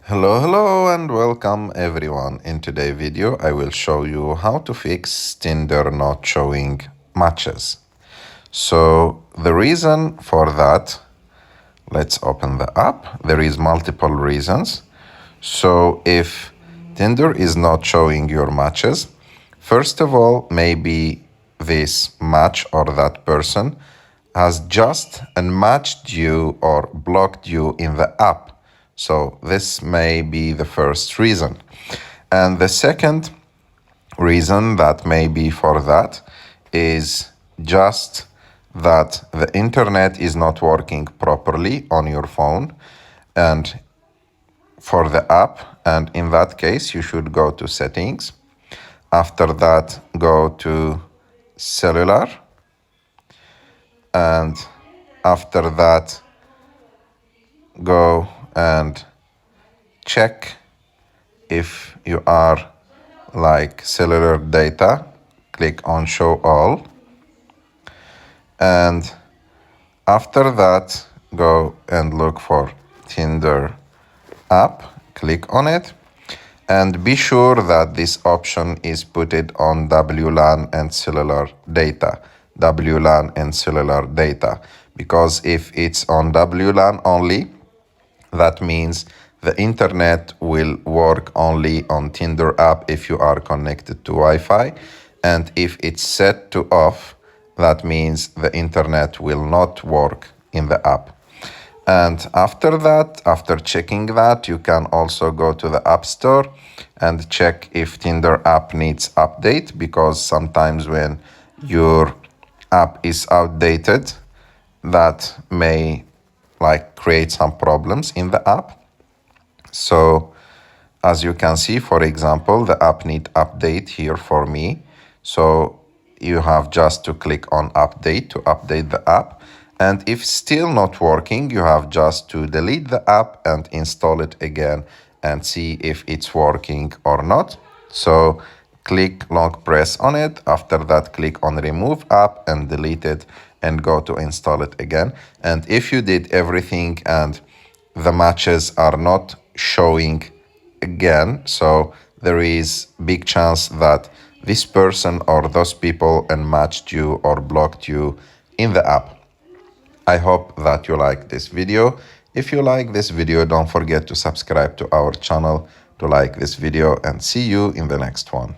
Hello and welcome everyone. In today's video I will show you how to fix Tinder not showing matches. So the reason for that, let's open the app. There is multiple reasons. So if Tinder is not showing your matches, first of all, maybe this match or that person has just unmatched you or blocked you in the app. So this may be the first reason. And the second reason that may be for that is just that the internet is not working properly on your phone and for the app. And in that case, you should go to settings. After that, go to cellular. And after that, go and check if you are like cellular data. Click on show all. And after that, go and look for Tinder app. Click on it. And be sure that this option is put it on WLAN and cellular data. WLAN and cellular data. Because if it's on WLAN only, that means the internet will work only on Tinder app if you are connected to Wi-Fi. And if it's set to off, that means the internet will not work in the app. And after that, after checking that, you can also go to the App Store and check if Tinder app needs update, because sometimes when your app is outdated, that may create some problems in the app. So as you can see, for example, the app need update here for me. So you have just to click on update to update the app. And if still not working, you have just to delete the app and install it again and see if it's working or not. So click long press on it. After that, click on remove app and delete it and go to install it again. And if you did everything and the matches are not showing again, so there is big chance that this person or those people unmatched you or blocked you in the app. I hope that you like this video. If you like this video, don't forget to subscribe to our channel, to like this video, and see you in the next one.